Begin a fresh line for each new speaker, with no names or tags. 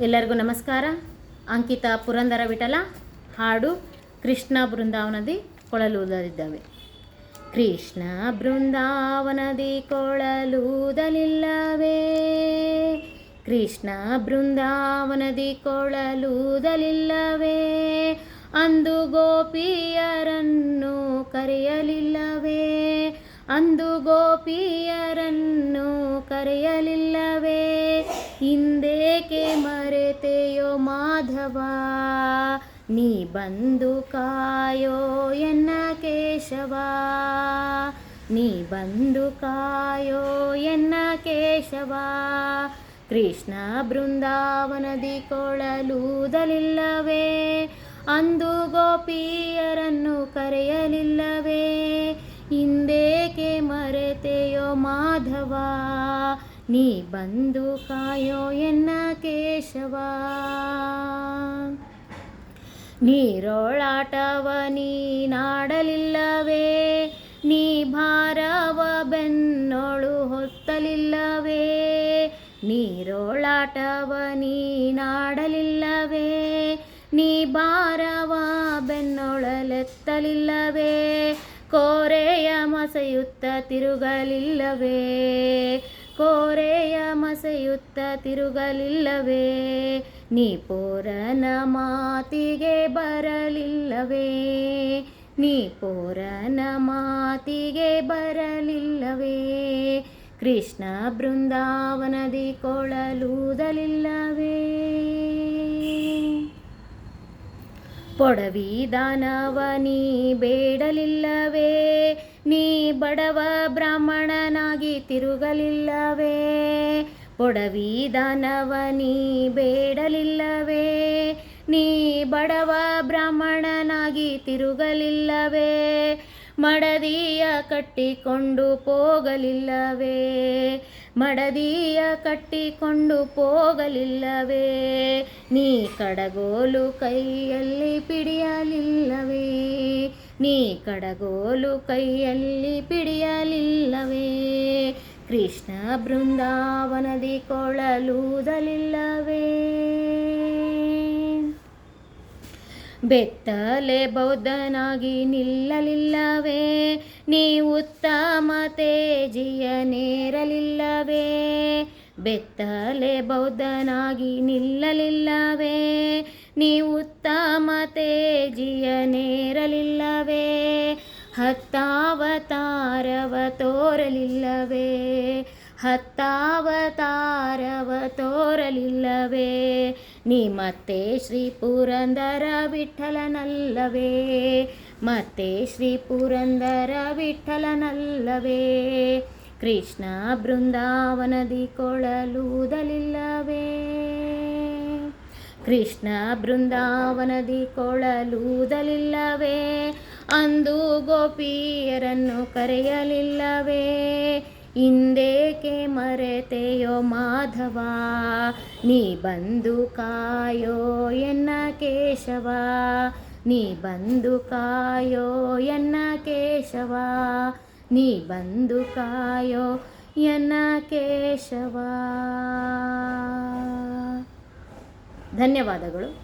ಎಲ್ಲರಿಗೂ ನಮಸ್ಕಾರ. ಅಂಕಿತ ಪುರಂದರ ವಿಠಲ ಹಾಡು ಕೃಷ್ಣ ಬೃಂದಾವನದಿ ಕೊಳಲೂದಲಿದ್ದಾವೆ. ಕೃಷ್ಣ ಬೃಂದಾವನದಿ ಕೊಳಲೂದಲಿಲ್ಲವೇ, ಕೃಷ್ಣ ಬೃಂದಾವನದಿ ಕೊಳಲೂದಲಿಲ್ಲವೇ, ಅಂದು ಗೋಪಿಯರನ್ನು ಕರೆಯಲಿಲ್ಲವೇ, ಅಂದು ಗೋಪಿಯರನ್ನು ಕರೆಯಲಿಲ್ಲವೇ, ಇಂದೇಕೆ ಮರೆತೆಯೋ ಮಾಧವ, ನೀ ಬಂದು ಕಾಯೋ ಎನ್ನ ಕೇಶವ, ನೀ ಬಂದು ಕಾಯೋ ಎನ್ನ ಕೇಶವ. ಕೃಷ್ಣ ಬೃಂದಾವನದಿ ಕೊಳಲೂದಲಿಲ್ಲವೇ, ಅಂದು ಗೋಪಿಯರನ್ನು ಕರೆಯಲಿಲ್ಲವೇ, ಇಂದೇಕೆ ಮರೆತೆಯೋ ಮಾಧವ, ನೀ ಬಂದು ಕಾಯೋ ಎನ್ನ ಕೇಶವ. ನೀರೊಳಾಟವ ನೀನಾಡಲಿಲ್ಲವೇ, ನೀ ಭಾರವ ಬೆನ್ನೋಳು ಹೊತ್ತಲಿಲ್ಲವೇ, ನೀರೊಳಾಟವ ನೀನಾಡಲಿಲ್ಲವೇ, ನೀ ಭಾರವ ಬೆನ್ನೊಳಲೆತ್ತಲಿಲ್ಲವೇ, ಕೋರೆಯ ಮಸೆಯುತ್ತ ತಿರುಗಲಿಲ್ಲವೇ, ಕೋರೆಯ ಮಸೆಯುತ್ತ ತಿರುಗಲಿಲ್ಲವೇ, ನೀ ಪೋರನ ಮಾತಿಗೆ ಬರಲಿಲ್ಲವೇ, ನೀ ಪೋರನ ಮಾತಿಗೆ ಬರಲಿಲ್ಲವೇ, ಕೃಷ್ಣ ಬೃಂದಾವನದಿ ಕೊಳಲೂದಲಿಲ್ಲವೇ. ಪೊಡವಿ ದಾನವ ನೀ ಬೇಡಲಿಲ್ಲವೇ, ನೀ ಬಡವ ಬ್ರಾಹ್ಮಣನಾಗಿ ತಿರುಗಲಿಲ್ಲವೇ, ಪೊಡವಿ ದಾನವ ನೀ ಬೇಡಲಿಲ್ಲವೇ, ನೀ ಬಡವ ಬ್ರಾಹ್ಮಣನಾಗಿ ತಿರುಗಲಿಲ್ಲವೇ, ಮಡದಿಯ ಕಟ್ಟಿಕೊಂಡು ಹೋಗಲಿಲ್ಲವೇ, ಮಡದಿಯ ಕಟ್ಟಿಕೊಂಡು ಹೋಗಲಿಲ್ಲವೇ, ನೀ ಕಡಗೋಲು ಕೈಯಲ್ಲಿ ಪಿಡಿಯಲಿಲ್ಲವೇ, ನೀ ಕಡಗೋಲು ಕೈಯಲ್ಲಿ ಪಿಡಿಯಲಿಲ್ಲವೇ, ಕೃಷ್ಣ ಬೃಂದಾವನದಿ ಕೊಳಲೂದಲಿಲ್ಲವೇ. ಬೆತ್ತಲೆ ಬೌದ್ಧನಾಗಿ ನಿಲ್ಲಲಿಲ್ಲವೇ, ನೀ ಉತ್ತಮ ತೇಜಿಯ ನೇರಲಿಲ್ಲವೇ, ಬೆತ್ತಲೆ ಬೌದ್ಧನಾಗಿ ನಿಲ್ಲಲಿಲ್ಲವೇ, ನೀ ಉತ್ತಮ ತೇಜಿಯ ನೇರಲಿಲ್ಲವೇ, ಹತ್ತಾವತಾರವ ತೋರಲಿಲ್ಲವೇ, ಹತ್ತಾವತಾರವ ತೋರಲಿಲ್ಲವೇ, ನೀ ಮತ್ತೆ ಶ್ರೀ ಪುರಂದರ ವಿಠಲನಲ್ಲವೇ, ಮತ್ತೆ ಶ್ರೀ ಪುರಂದರ ವಿಠಲನಲ್ಲವೇ, ಕೃಷ್ಣ ಬೃಂದಾವನದಿ ಕೊಳಲೂದಲಿಲ್ಲವೇ, ಕೃಷ್ಣ ಬೃಂದಾವನದಿ ಕೊಳಲೂದಲಿಲ್ಲವೇ, ಅಂದು ಗೋಪಿಯರನ್ನು ಕರೆಯಲಿಲ್ಲವೇ, ಇಂದೇಕೆ ಮರೆತೆಯೋ ಮಾಧವ, ನೀ ಬಂದು ಕಾಯೋ ಎನ್ನ ಕೇಶವ, ನೀ ಬಂದು ಕಾಯೋ ಎನ್ನ ಕೇಶವ, ನೀ ಬಂದು ಕಾಯೋ ಎನ್ನ ಕೇಶವ. ಧನ್ಯವಾದಗಳು.